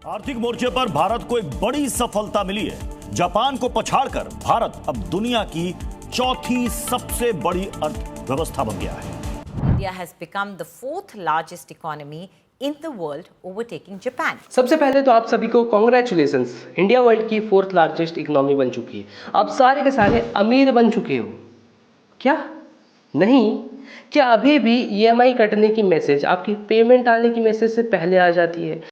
आर्थिक मोर्चे पर भारत को एक बड़ी सफलता मिली है। जापान को पछाड़कर भारत अब दुनिया की चौथी सबसे बड़ी अर्थव्यवस्था बन गया है। India has become the fourth largest economy in the world, overtaking Japan. सबसे पहले तो आप सभी को कॉन्ग्रेचुलेशंस, इंडिया वर्ल्ड की फोर्थ लार्जेस्ट इकोनॉमी बन चुकी है। आप सारे के सारे अमीर बन चुके हो। क्या नहीं? क्या अभी भी ईएमआई कटने की मैसेज आपकी पेमेंट आने की मैसेज से पहले आ जाती है?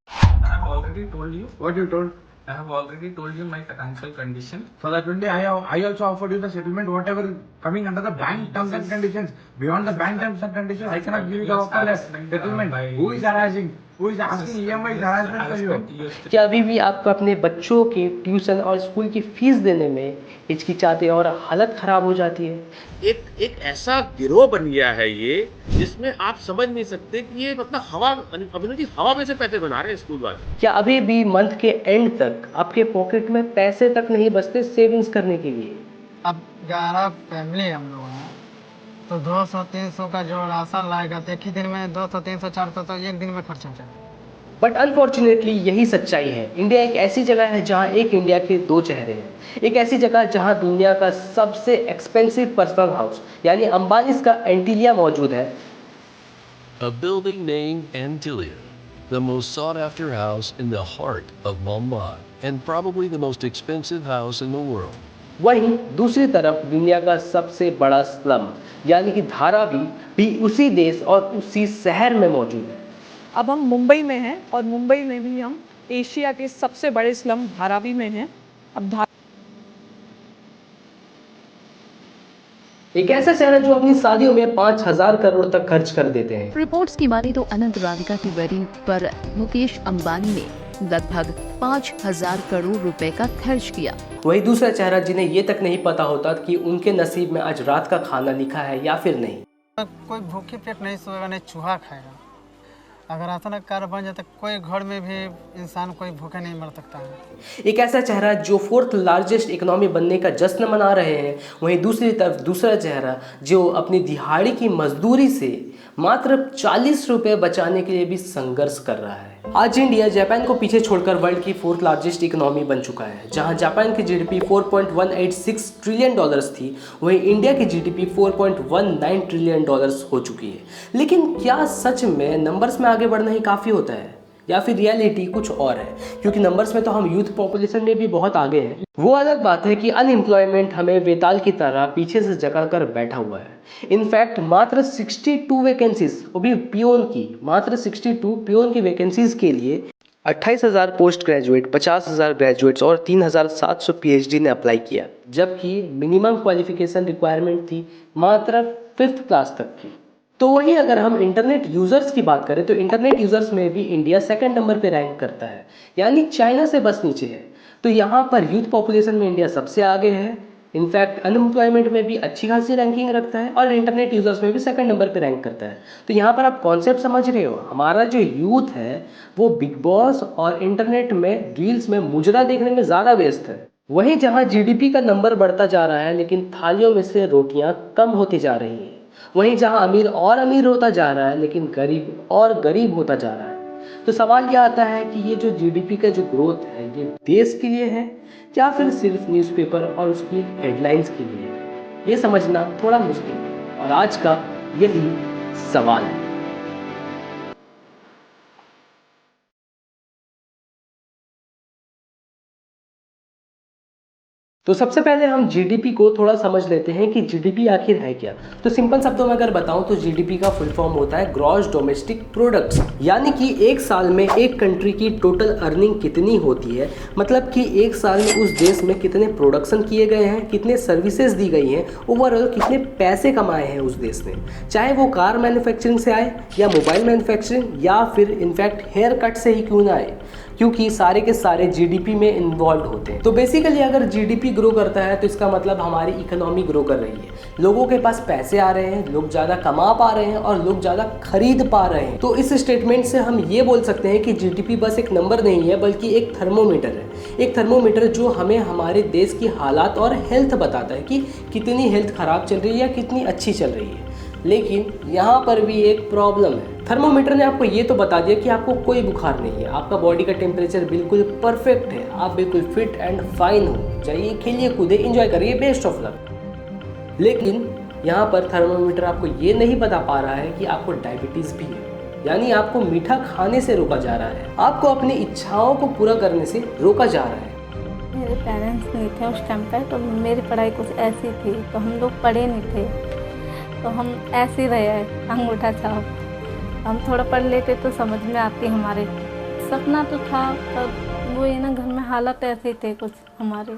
Already told you. What you told? I have already told you my financial condition. For that one day, I also offered you the settlement, whatever coming under the bank terms and conditions. Beyond the bank terms and conditions, I cannot give you the offer less settlement. Who is harassing? Who is asking EMI harassment for you? क्या अभी भी आप अपने बच्चों के tuition और school की fees देने में हिचकिचाते और हालत खराब हो जाती है? एक ऐसा गिरोह बन गया है ये, जिसमें आप समझ नहीं सकते कि ये मतलब अभिनव जी हवा में से पैसे बना रहे हैं स्कूल वाले। क्या अभी भी मंथ के एंड तक आपके पॉकेट में पैसे तक नहीं बचते सेविंग्स करने के लिए? अब 11 फैमिली हम लोग हैं, तो 200-300 का जो राशन लाएगा तो एक ही दिन में 200-300-400 तो एक दिन में खर्चा हो जाएगा। बट अनफॉर्चुनेटली यही सच्चाई है। इंडिया एक ऐसी जगह है जहाँ एक इंडिया के दो चेहरे हैं। एक ऐसी जगह जहाँ दुनिया का सबसे एक्सपेंसिव पर्सनल हाउस यानी अंबानीज का एंटीलिया मौजूद है। A building named Antilia, the most sought-after house in the heart of Mumbai, and probably the most expensive house in the world. वहीं दूसरी तरफ दुनिया का सबसे बड़ा स्लम यानी कि धारावी भी उसी देश और उसी शहर में मौजूद है। अब हम मुंबई में हैं और मुंबई में भी हम एशिया के सबसे बड़े स्लम धारावी में हैं। अब एक ऐसा शहर है जो अपनी शादियों में 5,000 करोड़ तक खर्च कर देते हैं। रिपोर्ट्स की माने तो अनंत राधिका की वेडिंग पर मुकेश अंबानी ने लगभग 5,000 करोड़ रुपए का खर्च किया। वही दूसरा चेहरा जिन्हें ये तक नहीं पता होता कि उनके नसीब में आज रात का खाना लिखा है या फिर नहीं। कोई भूखे पेट नहीं सोएगा, नहीं चूहा खाएगा। अगर ऐसा कार बन जाए तो कोई घर में भी इंसान कोई भूखे नहीं मर सकता है। एक ऐसा चेहरा जो फोर्थ लार्जेस्ट इकोनॉमी बनने का जश्न मना रहे हैं, वहीं दूसरी तरफ दूसरा चेहरा जो अपनी दिहाड़ी की मजदूरी से मात्र 40 रुपए बचाने के लिए भी संघर्ष कर रहा है। आज इंडिया जापान को पीछे छोड़कर वर्ल्ड की फोर्थ लार्जेस्ट इकोनॉमी बन चुका है। जहां जापान की जीडीपी 4.186 ट्रिलियन डॉलर्स थी, वहीं इंडिया की जीडीपी 4.19 ट्रिलियन डॉलर्स हो चुकी है। लेकिन क्या सच में नंबर्स में आगे बढ़ना ही काफ़ी होता है या फिर रियलिटी कुछ और है? क्योंकि नंबर्स में तो हम यूथ पॉपुलेशन में भी बहुत आगे हैं। वो अलग बात है कि अनएम्प्लॉयमेंट हमें वेताल की तरह पीछे से जकड़ कर बैठा हुआ है। इनफैक्ट मात्र 62 वैकेंसीज, वो भी पियोन की, मात्र 62 पियोन की वैकेंसीज के लिए 28,000 पोस्ट ग्रेजुएट, 50,000 ग्रेजुएट्स और 3,700 पीएचडी ने अप्लाई किया, जबकि मिनिमम क्वालिफिकेशन रिक्वायरमेंट थी मात्र 5th क्लास तक की। तो वहीं अगर हम इंटरनेट यूज़र्स की बात करें तो इंटरनेट यूज़र्स में भी इंडिया 2nd नंबर पे रैंक करता है, यानी चाइना से बस नीचे है। तो यहाँ पर यूथ पॉपुलेशन में इंडिया सबसे आगे है। इनफैक्ट अनएम्प्लॉयमेंट में भी अच्छी खासी रैंकिंग रखता है और इंटरनेट यूज़र्स में भी 2nd नंबर पे रैंक करता है। तो यहाँ पर आप कॉन्सेप्ट समझ रहे हो, हमारा जो यूथ है वो बिग बॉस और इंटरनेट में रील्स में मुजरा देखने में ज़्यादा व्यस्त है। वहीं जहाँ जीडीपी का नंबर बढ़ता जा रहा है लेकिन थालियों में से रोटियाँ कम होती जा रही हैं, वहीं जहां अमीर और अमीर होता जा रहा है लेकिन गरीब और गरीब होता जा रहा है। तो सवाल यह आता है कि ये जो जीडीपी का जो ग्रोथ है ये देश के लिए है या फिर सिर्फ न्यूज़पेपर और उसकी हेडलाइंस के लिए है? ये समझना थोड़ा मुश्किल है और आज का यही सवाल है। तो सबसे पहले हम जीडीपी को थोड़ा समझ लेते हैं कि जीडीपी आखिर है क्या। तो सिंपल शब्दों में अगर बताऊं तो जीडीपी का फुल फॉर्म होता है ग्रॉस डोमेस्टिक प्रोडक्ट्स, यानी कि एक साल में एक कंट्री की टोटल अर्निंग कितनी होती है, मतलब कि एक साल में उस देश में कितने प्रोडक्शन किए गए हैं, कितने सर्विसेज दी गई हैं, ओवरऑल कितने पैसे कमाए हैं उस देश ने, चाहे वो कार मैन्युफैक्चरिंग से आए या मोबाइल मैन्युफैक्चरिंग या फिर इनफैक्ट हेयर कट से ही क्यों ना आए, क्योंकि सारे के सारे जीडीपी में इन्वॉल्व होते हैं। तो बेसिकली अगर जीडीपी ग्रो करता है तो इसका मतलब हमारी इकोनॉमी ग्रो कर रही है, लोगों के पास पैसे आ रहे हैं, लोग ज़्यादा कमा पा रहे हैं और लोग ज़्यादा खरीद पा रहे हैं। तो इस स्टेटमेंट से हम ये बोल सकते हैं कि जीडीपी बस एक नंबर नहीं है बल्कि एक थर्मोमीटर है, एक थर्मोमीटर जो हमें हमारे देश की हालात और हेल्थ बताता है कि कितनी हेल्थ ख़राब चल रही है या कितनी अच्छी चल रही है। लेकिन यहाँ पर भी एक प्रॉब्लम है। थर्मोमीटर ने आपको ये तो बता दिया कि आपको कोई बुखार नहीं है, आपका बॉडी का टेम्परेचर बिल्कुल परफेक्ट है, आप बिल्कुल फिट एंड फाइन हो, जाइए खेलिए कूदे एंजॉय करिए, बेस्ट ऑफ लक। लेकिन यहाँ पर थर्मोमीटर आपको ये नहीं बता पा रहा है कि आपको डायबिटीज़ भी है, यानी आपको मीठा खाने से रोका जा रहा है, आपको अपनी इच्छाओं को पूरा करने से रोका जा रहा है। मेरे पेरेंट्स नहीं थे उस टाइम पे, तो मेरी पढ़ाई कुछ ऐसी थी, तो हम लोग पढ़े नहीं थे, तो हम ऐसे ही रहे अंगूठा छाप। हम थोड़ा पढ़ लेते तो समझ में आती हमारे। सपना तो था पर वो ये ना घर में हालत ऐसे थे कुछ हमारे।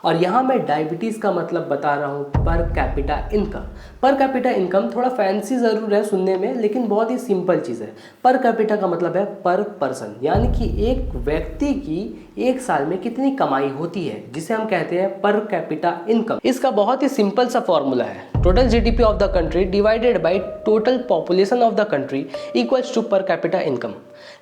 और यहाँ मैं डायबिटीज़ का मतलब बता रहा हूँ पर कैपिटा इनकम। पर कैपिटा इनकम थोड़ा फैंसी ज़रूर है सुनने में, लेकिन बहुत ही सिंपल चीज़ है। पर कैपिटा का मतलब है पर पर्सन, यानी कि एक व्यक्ति की एक साल में कितनी कमाई होती है, जिसे हम कहते हैं पर कैपिटा इनकम। इसका बहुत ही सिंपल सा फॉर्मूला है, total GDP of the country divided by total population of the country equals to per capita income.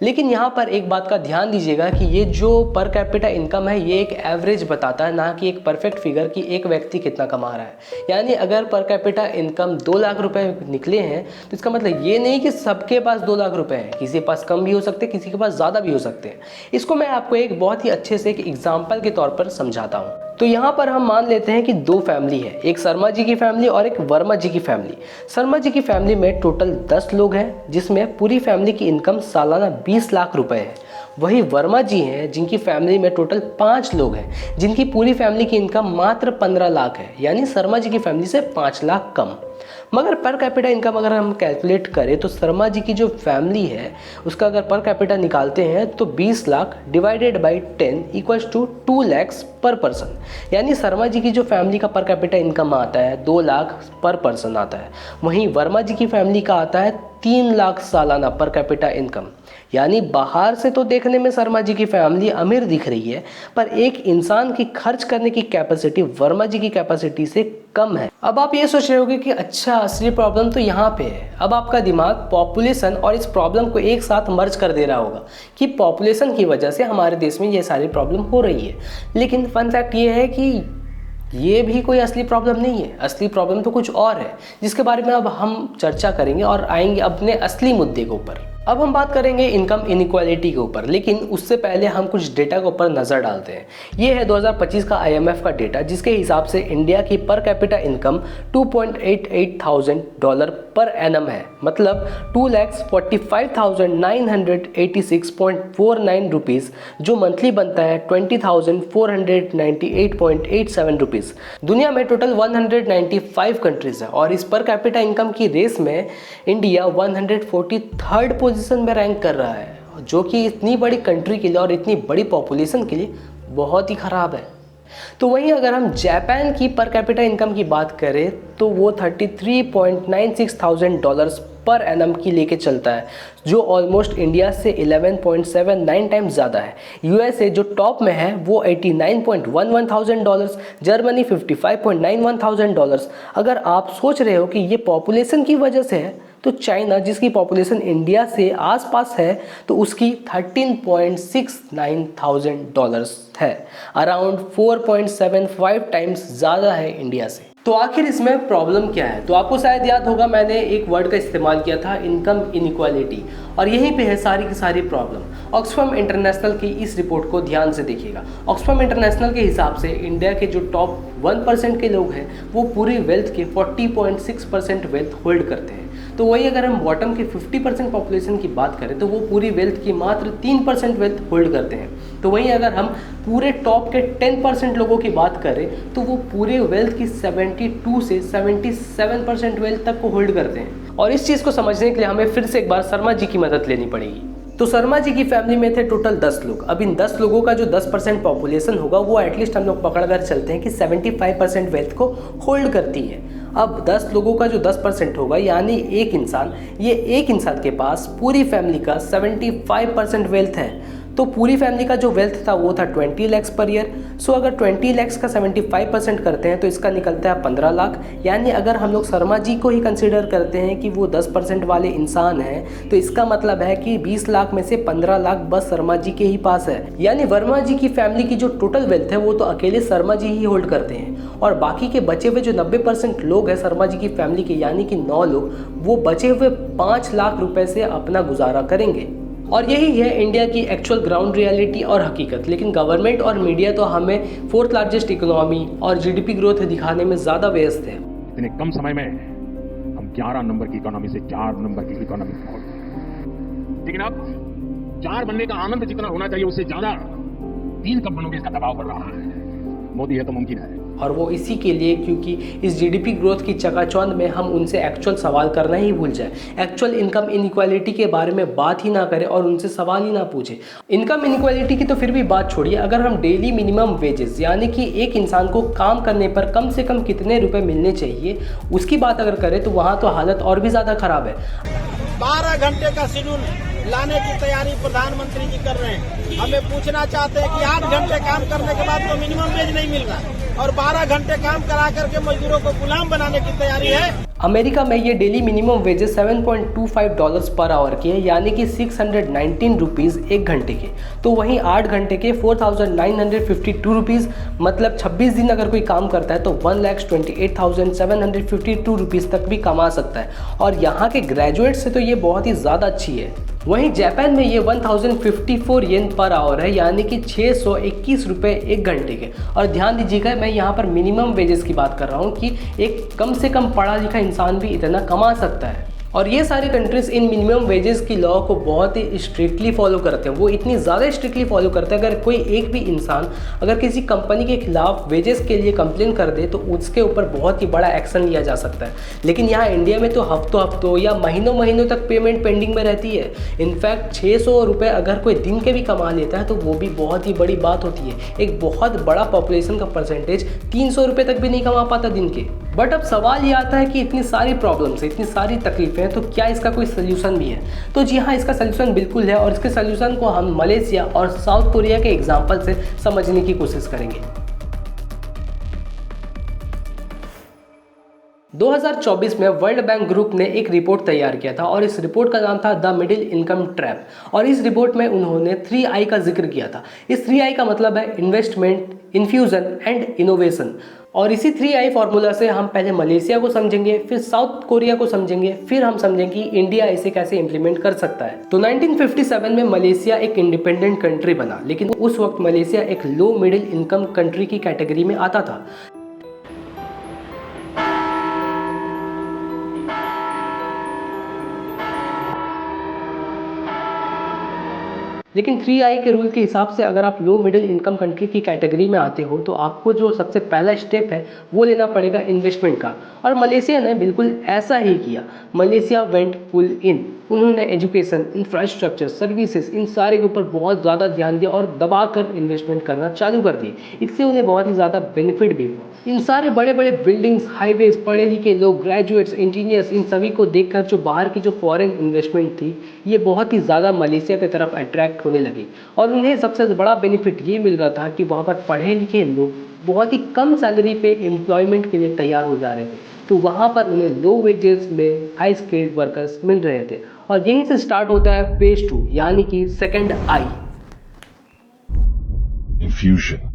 लेकिन यहाँ पर एक बात का ध्यान दीजिएगा कि ये जो पर कैपिटा इनकम है ये एक एवरेज बताता है, ना कि एक परफेक्ट फिगर कि एक व्यक्ति कितना कमा रहा है। यानी अगर पर कैपिटा इनकम 2 लाख रुपए निकले हैं तो इसका मतलब ये नहीं कि सबके पास 2 लाख रुपए हैं, किसी के पास कम भी हो सकते हैं, किसी के पास ज़्यादा भी हो सकते हैं। इसको मैं आपको एक बहुत ही अच्छे से एक एग्जाम्पल के तौर पर समझाता हूँ। तो यहाँ पर हम मान लेते हैं कि 2 फैमिली है, एक शर्मा जी की फैमिली और एक वर्मा जी की फैमिली। शर्मा जी की फैमिली में टोटल 10 लोग हैं, जिसमें पूरी फैमिली की इनकम सालाना 20 लाख रुपए है। वही वर्मा जी हैं जिनकी फैमिली में टोटल 5 लोग हैं, जिनकी पूरी फैमिली की इनकम मात्र 15 लाख है, यानी शर्मा जी की फैमिली से 5 लाख कम। मगर पर कैपिटा इनकम अगर हम कैलकुलेट करें तो शर्मा जी की जो फैमिली है उसका अगर पर कैपिटा निकालते हैं तो 20 lakh divided by 10 equals to 2 lakhs per person. यानी शर्मा जी की जो फैमिली का पर कैपिटा इनकम आता है 2 लाख पर पर्सन आता है, वहीं वर्मा जी की फैमिली का आता है 3 लाख सालाना पर कैपिटा इनकम। यानी बाहर से तो देखने में शर्मा जी की फैमिली अमीर दिख रही है, पर एक इंसान की खर्च करने की कैपेसिटी वर्मा जी की कैपेसिटी से कम है। अब आप ये सोच रहे होंगे कि अच्छा असली प्रॉब्लम तो यहाँ पे है। अब आपका दिमाग पॉपुलेशन और इस प्रॉब्लम को एक साथ मर्ज कर दे रहा होगा कि पॉपुलेशन की वजह से हमारे देश में ये सारी प्रॉब्लम हो रही है। लेकिन फन फैक्ट ये है कि ये भी कोई असली प्रॉब्लम नहीं है, असली प्रॉब्लम तो कुछ और है, जिसके बारे में अब हम चर्चा करेंगे और आएंगे अपने असली मुद्दे के ऊपर। अब हम बात करेंगे इनकम इनइक्वालिटी के ऊपर, लेकिन उससे पहले हम कुछ डेटा के ऊपर नज़र डालते हैं। ये है 2025 का IMF का डेटा, जिसके हिसाब से इंडिया की पर कैपिटा इनकम $2.88,000 पर एनम है, मतलब 2,45,986.49 रुपीज़, जो मंथली बनता है 20,498.87 रुपीज़। दुनिया में टोटल 195 कंट्रीज़ है और इस पर कैपिटा इनकम की रेस में इंडिया 143rd पोजीशन में रैंक कर रहा है, जो कि इतनी बड़ी कंट्री के लिए और इतनी बड़ी पॉपुलेशन के लिए बहुत ही ख़राब है। तो वहीं अगर हम जापान की पर कैपिटा इनकम की बात करें तो वो $33,96,000 पर एनम की लेके चलता है, जो ऑलमोस्ट इंडिया से 11.79 टाइम्स ज़्यादा है। USA जो टॉप में है वो $89,11,000, जर्मनी $55,91,000। अगर आप सोच रहे हो कि ये पॉपुलेशन की वजह से है तो चाइना, जिसकी पॉपुलेशन इंडिया से आसपास है, तो उसकी $13,69,000 है, अराउंड 4.75 टाइम्स ज़्यादा है इंडिया से। तो आखिर इसमें प्रॉब्लम क्या है? तो आपको शायद याद होगा मैंने एक वर्ड का इस्तेमाल किया था, इनकम इनइक्वालिटी, और यहीं पे है सारी की सारी प्रॉब्लम। ऑक्सफैम इंटरनेशनल की इस रिपोर्ट को ध्यान से देखिएगा। ऑक्सफैम इंटरनेशनल के हिसाब से इंडिया के जो टॉप 1% के लोग हैं वो पूरी वेल्थ के 40.6% वेल्थ होल्ड करते हैं। तो वही अगर हम बॉटम के 50% पॉपुलेशन की बात करें तो वो पूरी वेल्थ की मात्र 3% वेल्थ होल्ड करते हैं। तो वहीं अगर हम पूरे टॉप के 10% लोगों की बात करें तो वो पूरे वेल्थ की 72 से 77% वेल्थ तक को होल्ड करते हैं। और इस चीज़ को समझने के लिए हमें फिर से एक बार शर्मा जी की मदद लेनी पड़ेगी। तो शर्मा जी की फैमिली में थे टोटल 10 लोग। अब इन 10 लोगों का जो 10% पॉपुलेशन होगा वो एटलीस्ट हम लोग पकड़ कर चलते हैं कि 75% वेल्थ को होल्ड करती है। अब 10 लोगों का जो 10% होगा यानी एक इंसान, ये एक इंसान के पास पूरी फैमिली का 75% वेल्थ है। तो पूरी फैमिली का जो वेल्थ था वो था 20 लाख पर ईयर। सो अगर 20 लाख का 75% करते हैं तो इसका निकलता है 15 लाख। यानी अगर हम लोग शर्मा जी को ही कंसिडर करते हैं कि वो 10% वाले इंसान हैं तो इसका मतलब है कि 20 लाख में से 15 लाख बस शर्मा जी के ही पास है। यानी वर्मा जी की फैमिली की जो टोटल वेल्थ है वो तो अकेले शर्मा जी ही होल्ड करते हैं, और बाकी के बचे हुए जो 90% लोग हैं शर्मा जी की फैमिली के, यानी कि 9 लोग, वो बचे हुए 5 लाख रुपए से अपना गुजारा करेंगे। और यही है इंडिया की एक्चुअल ग्राउंड रियलिटी और हकीकत। लेकिन गवर्नमेंट और मीडिया तो हमें 4th लार्जेस्ट इकोनॉमी और जीडीपी ग्रोथ दिखाने में ज़्यादा व्यस्त है। इतने कम समय में हम 11 नंबर की इकोनॉमी से 4 नंबर की इकोनॉमी पहुंच गए। लेकिन अब 4 बनने का आनंद जितना होना चाहिए उससे ज़्यादा 3 कब बनोगे इसका दबाव बढ़ रहा है। मोदी है तो मुमकिन है। और वो इसी के लिए क्योंकि इस जीडीपी ग्रोथ की चकाचौंध में हम उनसे एक्चुअल सवाल करना ही भूल जाए, एक्चुअल इनकम इनइक्वालिटी के बारे में बात ही ना करें और उनसे सवाल ही ना पूछे। इनकम इनइक्वालिटी की तो फिर भी बात छोड़िए, अगर हम डेली मिनिमम वेजेस यानी कि एक इंसान को काम करने पर कम से कम कितने रुपए मिलने चाहिए उसकी बात अगर करें तो वहाँ तो हालत और भी ज़्यादा ख़राब है। 12 घंटे का शेड्यूल लाने की तैयारी प्रधानमंत्री जी कर रहे हैं। हमें पूछना चाहते हैं कि 8 घंटे काम करने के बाद तो मिनिमम वेज नहीं मिल रहा है और 12 घंटे काम करा करके मजदूरों को गुलाम बनाने की तैयारी है। अमेरिका में ये daily minimum wages $7.25 per hour की है, यानी कि 619 रुपीज़ एक घंटे के। तो वहीं 8 घंटे के 4,952 रुपीज़, मतलब 26 दिन अगर कोई काम करता है तो 1,28,752 रुपीज़ तक भी कमा सकता है। और यहाँ के ग्रेजुएट से तो ये बहुत ही ज़्यादा अच्छी है। वहीं जापान में ये 1054 येन पर आवर है, यानी कि 621 रुपये एक घंटे के। और ध्यान दीजिएगा मैं यहाँ पर मिनिमम वेजेस की बात कर रहा हूँ कि एक कम से कम पढ़ा लिखा इंसान भी इतना कमा सकता है। और ये सारी कंट्रीज़ इन मिनिमम वेजेस की लॉ को बहुत ही स्ट्रिक्टली फॉलो करते हैं। वो इतनी ज़्यादा स्ट्रिक्टली फॉलो करते हैं, अगर कोई एक भी इंसान अगर किसी कंपनी के खिलाफ वेजेस के लिए कंप्लेन कर दे तो उसके ऊपर बहुत ही बड़ा एक्शन लिया जा सकता है। लेकिन यहाँ इंडिया में तो हफ्तों या महीनों तक पेमेंट पेंडिंग में रहती है। इनफैक्ट 600 रुपये अगर कोई दिन के भी कमा लेता है तो वो भी बहुत ही बड़ी बात होती है। एक बहुत बड़ा पॉपुलेशन का परसेंटेज 300 रुपये तक भी नहीं कमा पाता दिन के। बट अब सवाल ये आता है कि इतनी सारी प्रॉब्लम्स है, इतनी सारी तकलीफें हैं, तो क्या इसका कोई सल्यूशन भी है? तो जी हाँ, इसका सल्यूशन बिल्कुल है और इसके सल्यूशन को हम मलेशिया और साउथ कोरिया के एग्जाम्पल से समझने की कोशिश करेंगे। 2024 में वर्ल्ड बैंक ग्रुप ने एक रिपोर्ट तैयार किया था और इस रिपोर्ट का नाम था द मिडिल इनकम ट्रैप। और इस रिपोर्ट में उन्होंने 3I का जिक्र किया था। इस 3I का मतलब है इन्वेस्टमेंट, इन्फ्यूज़न एंड इनोवेशन। और इसी 3I फार्मूला से हम पहले मलेशिया को समझेंगे, फिर साउथ कोरिया को समझेंगे, फिर हम समझेंगे कि इंडिया इसे कैसे इम्प्लीमेंट कर सकता है। तो 1957 में मलेशिया एक इंडिपेंडेंट कंट्री बना, लेकिन उस वक्त मलेशिया एक लो मिडिल इनकम कंट्री की कैटेगरी में आता था। लेकिन 3I के रूल के हिसाब से अगर आप लो मिडिल इनकम कंट्री की कैटेगरी में आते हो तो आपको जो सबसे पहला स्टेप है वो लेना पड़ेगा इन्वेस्टमेंट का। और मलेशिया ने बिल्कुल ऐसा ही किया। Malaysia went full in. उन्होंने एजुकेशन, इंफ्रास्ट्रक्चर, सर्विसेज, इन सारे के ऊपर बहुत ज़्यादा ध्यान दिया और दबा कर इन्वेस्टमेंट करना चालू कर दिए। इससे उन्हें बहुत ही ज़्यादा बेनिफिट भी हुआ। इन सारे बड़े बड़े बिल्डिंग्स, हाईवेज, पढ़े लिखे लोग, ग्रेजुएट्स, इंजीनियर्स, इन सभी को देखकर जो बाहर की जो फॉरेन इन्वेस्टमेंट थी ये बहुत ही ज़्यादा मलेशिया की तरफ अट्रैक्ट होने लगी। और उन्हें सबसे बड़ा बेनिफिट ये मिल रहा था कि वहाँ पर पढ़े लिखे लोग बहुत ही कम सैलरी पे एम्प्लॉयमेंट के लिए तैयार हो जा रहे थे। तो वहाँ पर उन्हें लो वेजेस में हाई स्किल्ड वर्कर्स मिल रहे थे। और यहीं से स्टार्ट होता है फेज 2 यानी कि सेकंड आई, इन्फ्यूजन।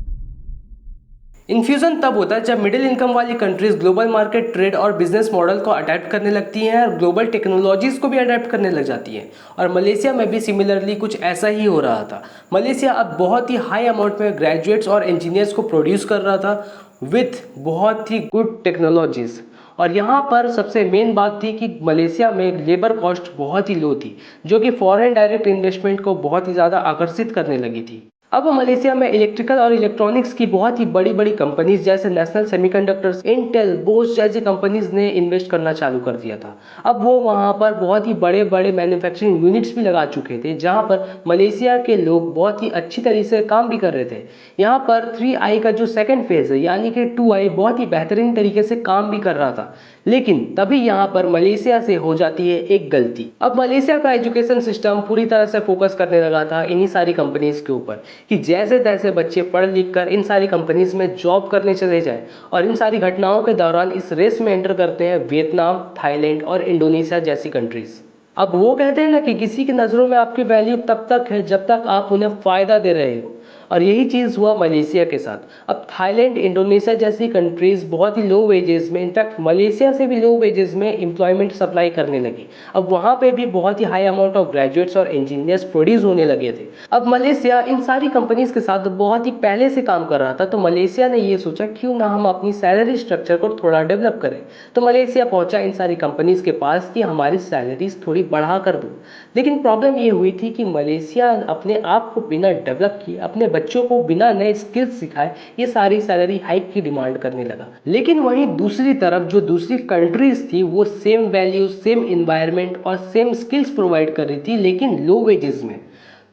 इन्फ्यूज़न तब होता है जब मिडिल इनकम वाली कंट्रीज ग्लोबल मार्केट, ट्रेड और बिजनेस मॉडल को अडेप्ट करने लगती हैं और ग्लोबल टेक्नोलॉजीज को भी अडेप्ट करने लग जाती हैं। और मलेशिया में भी सिमिलरली कुछ ऐसा ही हो रहा था। मलेशिया अब बहुत ही हाई अमाउंट में ग्रेजुएट्स और इंजीनियर्स को प्रोड्यूस कर रहा था विथ बहुत ही गुड टेक्नोलॉजीज़। और यहाँ पर सबसे मेन बात थी कि मलेशिया में लेबर कॉस्ट बहुत ही लो थी, जो कि फॉरेन डायरेक्ट इन्वेस्टमेंट को बहुत ही ज़्यादा आकर्षित करने लगी थी। अब मलेशिया में इलेक्ट्रिकल और इलेक्ट्रॉनिक्स की बहुत ही बड़ी बड़ी कंपनीज जैसे नेशनल सेमीकंडक्टर्स, इंटेल, बोश जैसी कंपनीज ने इन्वेस्ट करना चालू कर दिया था। अब वो वहाँ पर बहुत ही बड़े बड़े मैन्युफैक्चरिंग यूनिट्स भी लगा चुके थे, जहाँ पर मलेशिया के लोग बहुत ही अच्छी तरीके से काम भी कर रहे थे। यहाँ पर 3i का जो सेकेंड फेज है यानी कि 2i बहुत ही बेहतरीन तरीके से काम भी कर रहा था। लेकिन तभी यहाँ पर मलेशिया से हो जाती है एक गलती। अब मलेशिया का एजुकेशन सिस्टम पूरी तरह से फोकस करने लगा था इन्हीं सारी कंपनीज के ऊपर कि जैसे तैसे बच्चे पढ़ लिख कर इन सारी कंपनीज में जॉब करने चले जाए। और इन सारी घटनाओं के दौरान इस रेस में एंटर करते हैं वियतनाम, थाईलैंड और इंडोनेशिया जैसी कंट्रीज। अब वो कहते हैं ना कि किसी की नज़रों में आपकी वैल्यू तब तक है जब तक आप उन्हें फ़ायदा दे रहे हो, और यही चीज़ हुआ मलेशिया के साथ। अब थाईलैंड, इंडोनेशिया जैसी कंट्रीज़ बहुत ही लो वेजेस में, इनफैक्ट मलेशिया से भी लो वेजेस में एम्प्लॉयमेंट सप्लाई करने लगी। अब वहाँ पे भी बहुत ही हाई अमाउंट ऑफ ग्रेजुएट्स और इंजीनियर्स प्रोड्यूस होने लगे थे। अब मलेशिया इन सारी कंपनीज़ के साथ बहुत ही पहले से काम कर रहा था, तो मलेशिया ने ये सोचा क्यों ना हम अपनी सैलरी स्ट्रक्चर को थोड़ा डेवलप करें। तो मलेशिया पहुँचा इन सारी कंपनीज़ के पास कि हमारी सैलरीज थोड़ी बढ़ा कर दो। लेकिन प्रॉब्लम ये हुई थी कि मलेशिया अपने आप को बिना डेवलप किए, अपने बच्चों को बिना नए स्किल्स सिखाए ये सारी सैलरी हाइक की डिमांड करने लगा। लेकिन वहीं दूसरी तरफ जो दूसरी कंट्रीज थी वो सेम वैल्यूज, सेम इन्वायरमेंट और सेम स्किल्स प्रोवाइड कर रही थी, लेकिन लो वेजेस में।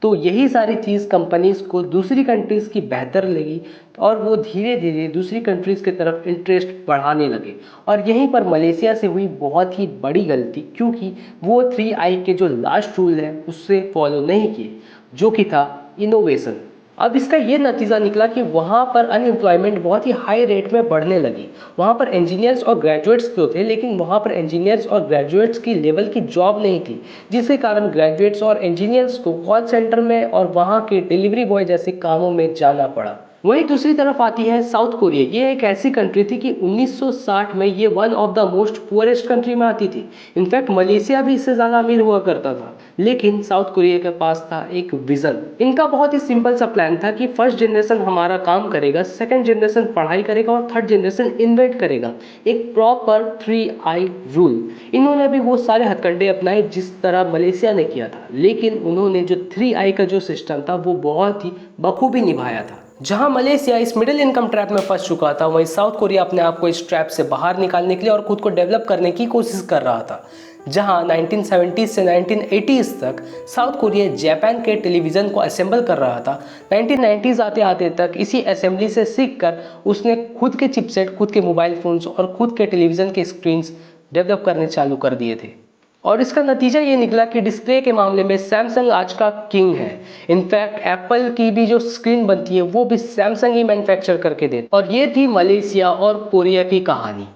तो यही सारी चीज़ कंपनीज को दूसरी कंट्रीज़ की बेहतर लगी और वो धीरे धीरे दूसरी कंट्रीज़ की तरफ इंटरेस्ट बढ़ाने लगे। और यहीं पर मलेशिया से हुई बहुत ही बड़ी गलती, क्योंकि वो 3i के जो लास्ट रूल है उससे फॉलो नहीं किए, जो कि था इनोवेशन। अब इसका ये नतीजा निकला कि वहाँ पर अनएम्प्लॉयमेंट बहुत ही हाई रेट में बढ़ने लगी। वहाँ पर इंजीनियर्स और ग्रेजुएट्स तो थे, लेकिन वहाँ पर इंजीनियर्स और ग्रेजुएट्स की लेवल की जॉब नहीं थी, जिसके कारण ग्रेजुएट्स और इंजीनियर्स को कॉल सेंटर में और वहाँ के डिलीवरी बॉय जैसे कामों में जाना पड़ा। वहीं दूसरी तरफ आती है साउथ कोरिया। ये एक ऐसी कंट्री थी कि 1960 में ये one of the most poorest country में आती थी। इनफैक्ट मलेशिया भी इससे ज़्यादा अमीर हुआ करता था, लेकिन साउथ कोरिया के पास था एक विज़न। इनका बहुत ही सिंपल सा प्लान था कि फर्स्ट जनरेशन हमारा काम करेगा, सेकंड जनरेशन पढ़ाई करेगा और थर्ड जनरेशन इन्वेंट करेगा। एक प्रॉपर 3i रूल। इन्होंने भी वो सारे हथकंडे अपनाए जिस तरह मलेशिया ने किया था, लेकिन उन्होंने जो 3i का जो सिस्टम था वो बहुत ही बखूबी निभाया था। जहां मलेशिया इस मिडिल इनकम ट्रैप में फंस चुका था, वहीं साउथ कोरिया अपने आप को इस ट्रैप से बाहर निकालने के लिए और खुद को डेवलप करने की कोशिश कर रहा था। जहां 1970s से 1980s तक साउथ कोरिया जापान के टेलीविज़न को असेंबल कर रहा था, 1990s आते आते तक इसी असेंबली से सीखकर उसने खुद के चिपसेट, खुद के मोबाइल फ़ोन्स और खुद के टेलीविज़न के स्क्रीन्स डेवलप करने चालू कर दिए थे। और इसका नतीजा ये निकला कि डिस्प्ले के मामले में सैमसंग आज का किंग है। इनफैक्ट एप्पल की भी जो स्क्रीन बनती है वो भी सैमसंग ही मैन्युफैक्चर करके देती। और ये थी मलेशिया और कोरिया की कहानी।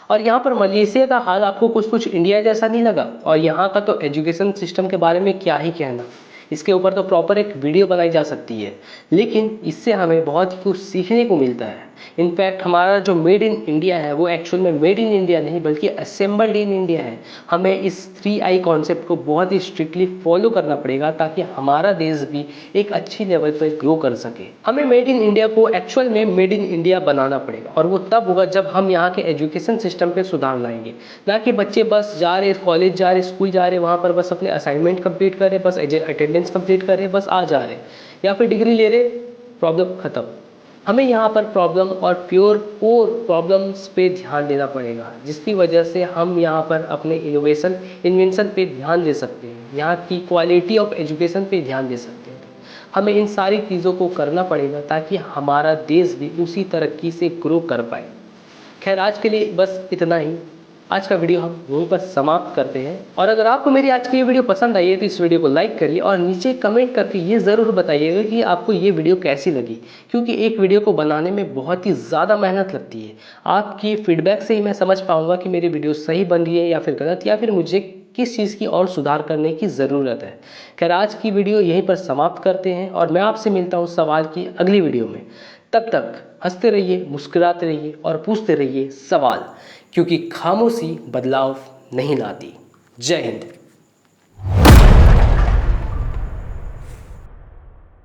और यहाँ पर मलेशिया का हाल आपको कुछ इंडिया जैसा नहीं लगा? और यहाँ का तो एजुकेशन सिस्टम के बारे में क्या ही कहना, इसके ऊपर तो प्रॉपर एक वीडियो बनाई जा सकती है। लेकिन इससे हमें बहुत कुछ सीखने को मिलता है। इनफैक्ट हमारा जो मेड इन इंडिया है वो एक्चुअल में मेड इन इंडिया नहीं बल्कि असेंबल्ड इन इंडिया है। हमें इस 3i कॉन्सेप्ट को बहुत ही स्ट्रिक्टली फॉलो करना पड़ेगा ताकि हमारा देश भी एक अच्छी लेवल पर ग्रो कर सके। हमें मेड इन इंडिया को एक्चुअल में मेड इन इंडिया बनाना पड़ेगा, और वो तब होगा जब हम यहाँ के एजुकेशन सिस्टम पे सुधार लाएंगे। ना कि बच्चे बस जा रहे, कॉलेज जा रहे, स्कूल जा रहे, वहाँ पर बस अपने असाइनमेंट कंप्लीट कर रहे, बस अटेंडेंस कंप्लीट कर रहे, बस आ जा रहे, या फिर डिग्री ले रहे, प्रॉब्लम खत्म। हमें यहाँ पर प्रॉब्लम और प्योर कोर प्रॉब्लम्स पे ध्यान देना पड़ेगा, जिसकी वजह से हम यहाँ पर अपने इन्वेंशन पे ध्यान दे सकते हैं, यहाँ की क्वालिटी ऑफ एजुकेशन पे ध्यान दे सकते हैं। हमें इन सारी चीज़ों को करना पड़ेगा ताकि हमारा देश भी उसी तरक्की से ग्रो कर पाए। खैर आज के लिए बस इतना ही। आज का वीडियो हम यहीं पर समाप्त करते हैं। और अगर आपको मेरी आज की ये वीडियो पसंद आई है तो इस वीडियो को लाइक करिए और नीचे कमेंट करके ये ज़रूर बताइएगा कि आपको ये वीडियो कैसी लगी, क्योंकि एक वीडियो को बनाने में बहुत ही ज़्यादा मेहनत लगती है। आपकी फीडबैक से ही मैं समझ पाऊँगा कि मेरी वीडियो सही बन रही है या फिर गलत, या फिर मुझे किस चीज़ की और सुधार करने की ज़रूरत है। खैर आज की वीडियो यहीं पर समाप्त करते हैं और मैं आपसे मिलता हूँ सवाल की अगली वीडियो में। तब तक हंसते रहिए, मुस्कुराते रहिए और पूछते रहिए सवाल, क्योंकि खामोशी बदलाव नहीं लाती। जय हिंद।